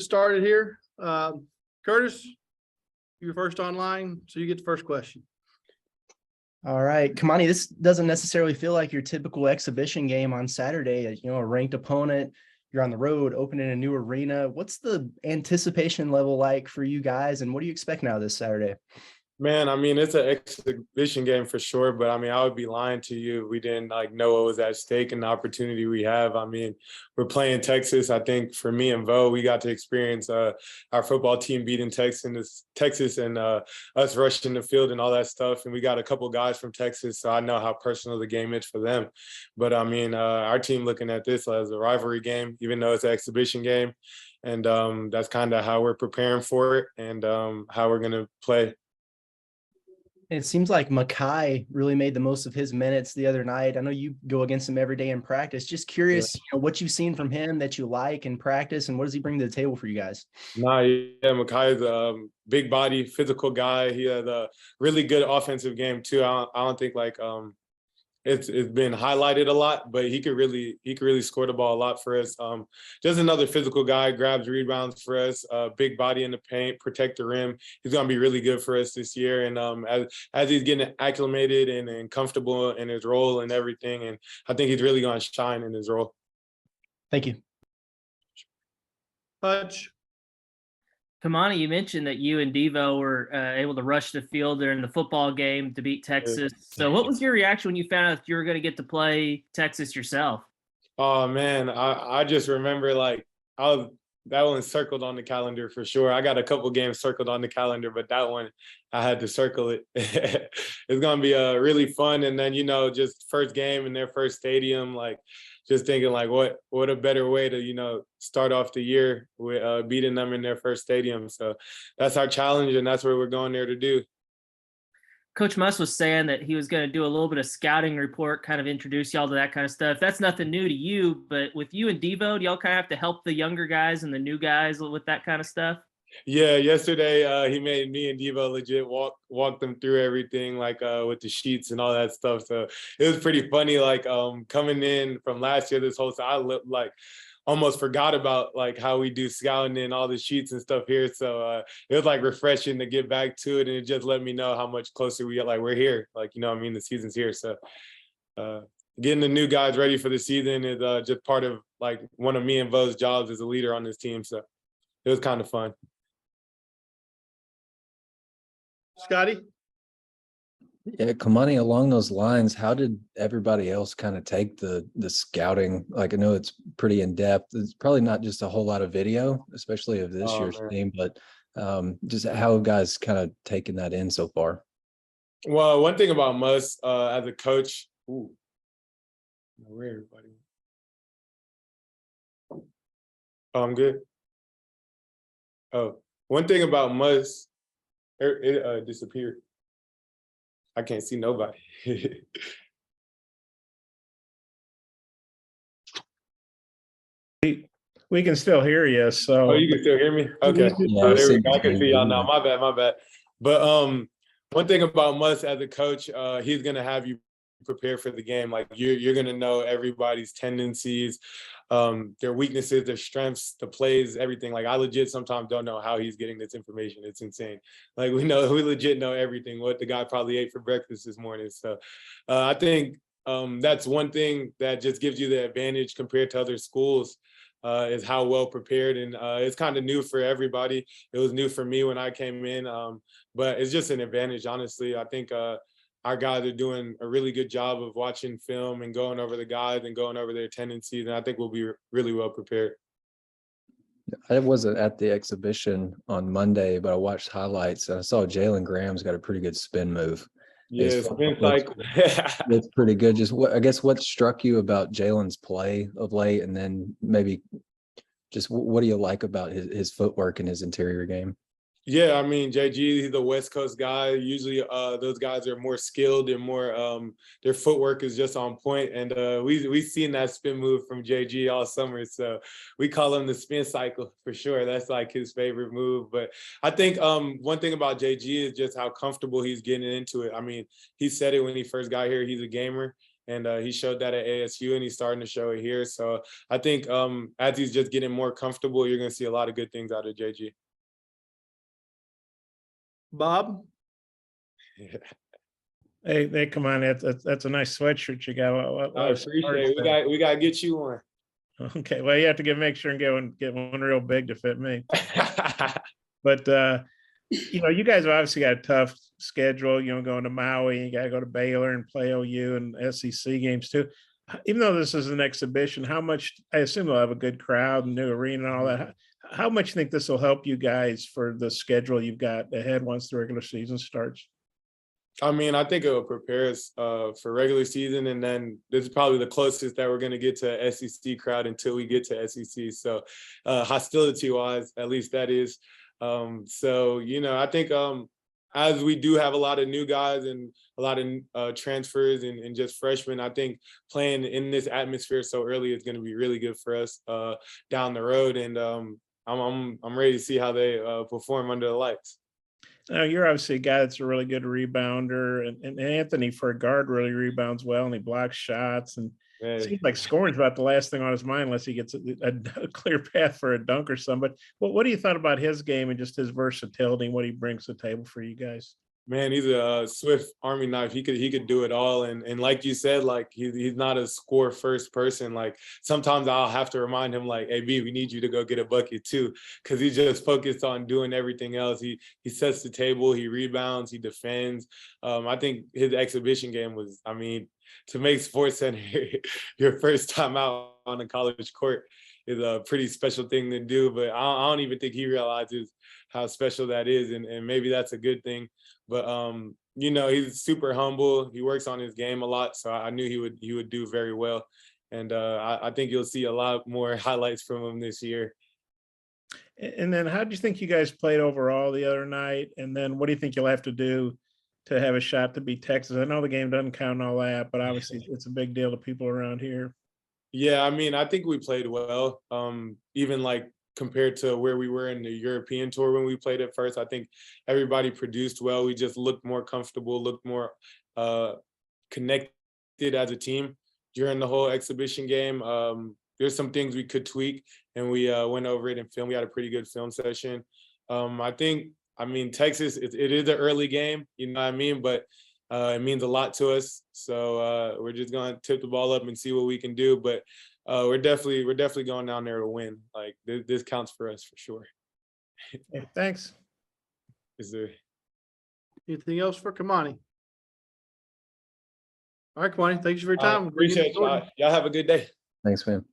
Started here. Curtis, you're first online, so you get the first question. All right, Kamani, this doesn't necessarily feel like your typical exhibition game on Saturday. You know, a ranked opponent, you're on the road, opening a new arena. What's the anticipation level like for you guys, and what do you expect now this Saturday? Man, I mean, it's an exhibition game for sure, but I mean, I would be lying to you if we didn't know what was at stake and the opportunity we have. I mean, we're playing Texas. I think for me and Vo, we got to experience our football team beating Texas and us rushing the field and all that stuff. And we got a couple guys from Texas, so I know how personal the game is for them. But I mean, our team looking at this as a rivalry game, even though it's an exhibition game. And that's kind of how we're preparing for it and how we're going to play. It seems like Makai really made the most of his minutes the other night. I know you go against him every day in practice. Just curious, what you've seen from him that you like in practice, and what does he bring to the table for you guys? Makai is a big body, physical guy. He has a really good offensive game too. I don't think it's been highlighted a lot, but he could really score the ball a lot for us. Just another physical guy, grabs rebounds for us, big body in the paint, protect the rim. He's gonna be really good for us this year. And as he's getting acclimated and comfortable in his role and everything, and I think he's really gonna shine in his role. Thank you. Hutch. Kamani, you mentioned that you and Devo were able to rush the field during the football game to beat Texas. So what was your reaction when you found out that you were going to get to play Texas yourself? Oh, man, I just remember that one circled on the calendar for sure. I got a couple games circled on the calendar, but that one, I had to circle it. It's going to be really fun. And then, just first game in their first stadium, just thinking what a better way to, start off the year with beating them in their first stadium. So that's our challenge, and that's what we're going there to do. Coach Muss was saying that he was going to do a little bit of scouting report, kind of introduce y'all to that kind of stuff. That's nothing new to you, but with you and Devo, do y'all kind of have to help the younger guys and the new guys with that kind of stuff? Yeah, yesterday he made me and Devo legit walk them through everything, with the sheets and all that stuff. So it was pretty funny, coming in from last year, this whole time, I almost forgot about how we do scouting and all the sheets and stuff here. So it was refreshing to get back to it, and it just let me know how much closer we get. We're here, the season's here. So getting the new guys ready for the season is just part of one of me and Vo's jobs as a leader on this team. So it was kind of fun. Scotty? Yeah, Kamani, along those lines, how did everybody else kind of take the scouting? I know it's pretty in-depth. It's probably not just a whole lot of video, especially of this year's team, but just how have guys kind of taken that in so far? Well, one thing about Muss as a coach, where everybody? Oh, I'm good. Oh, one thing about Muss, it disappeared. I can't see nobody. We can still hear you. So you can still hear me? Okay. Yeah, there we go. I can see y'all now. My bad. But one thing about Muss as a coach, he's gonna have you prepare for the game. You're gonna know everybody's tendencies, their weaknesses, their strengths, the plays, everything. I legit sometimes don't know how he's getting this information. It's insane. We legit know everything, what the guy probably ate for breakfast this morning. So I think that's one thing that just gives you the advantage compared to other schools, is how well prepared. And it's kind of new for everybody. It was new for me when I came in, but it's just an advantage, honestly. I think our guys are doing a really good job of watching film and going over the guys and going over their tendencies. And I think we'll be really well prepared. I wasn't at the exhibition on Monday, but I watched highlights and I saw Jalen Graham's got a pretty good spin move. Yeah, it's pretty good. Just what struck you about Jalen's play of late, and then maybe just what do you like about his footwork and his interior game? Yeah, I mean, JG, he's a West Coast guy. Usually those guys are more skilled and more, their footwork is just on point. And we've seen that spin move from JG all summer. So we call him the spin cycle for sure. That's his favorite move. But I think one thing about JG is just how comfortable he's getting into it. I mean, he said it when he first got here, he's a gamer. And he showed that at ASU, and he's starting to show it here. So I think as he's just getting more comfortable, you're going to see a lot of good things out of JG. Bob, Hey, come on, that's a nice sweatshirt you got. I appreciate it. We got to get you one. Okay, well, you have to make sure and get one real big to fit me. But you guys have obviously got a tough schedule. Going to Maui, you got to go to Baylor and play OU and SEC games too. Even though this is an exhibition, how much? I assume they'll have a good crowd and new arena and all that. How much do you think this will help you guys for the schedule you've got ahead once the regular season starts? I mean, I think it will prepare us for regular season, and then this is probably the closest that we're going to get to SEC crowd until we get to SEC. So hostility-wise, at least that is. So, I think as we do have a lot of new guys and a lot of transfers and just freshmen, I think playing in this atmosphere so early is going to be really good for us down the road. And I'm ready to see how they perform under the lights. Now, you're obviously a guy that's a really good rebounder, and Anthony, for a guard, really rebounds well, and he blocks shots. And it seems like scoring's about the last thing on his mind unless he gets a clear path for a dunk or something. But what do you thought about his game and just his versatility and what he brings to the table for you guys? Man, he's a swift Army knife. He could do it all. And like you said, like he's not a score first person. Like sometimes I'll have to remind him, like, hey B, we need you to go get a bucket too. Cause he's just focused on doing everything else. He sets the table, he rebounds, he defends. I think his exhibition game was, I mean, to make SportsCenter your first time out on a college court is a pretty special thing to do. But I don't even think he realizes how special that is. And maybe that's a good thing. But he's super humble. He works on his game a lot, so I knew he would do very well. And I think you'll see a lot more highlights from him this year. And then, how do you think you guys played overall the other night? And then, what do you think you'll have to do to have a shot to beat Texas? I know the game doesn't count and all that, but obviously it's a big deal to people around here. Yeah, I mean, I think we played well. Even like compared to where we were in the European tour when we played at first, I think everybody produced well. We just looked more comfortable, looked more connected as a team during the whole exhibition game. There's some things we could tweak, and we went over it in film. We had a pretty good film session. I mean, Texas, it is an early game, you know what I mean? But it means a lot to us. So we're just going to tip the ball up and see what we can do. But we're definitely going down there to win. Like this counts for us for sure. Okay, thanks. Is there anything else for Kamani? All right, Kamani, thanks for your time. appreciate y'all. Y'all have a good day. Thanks, man.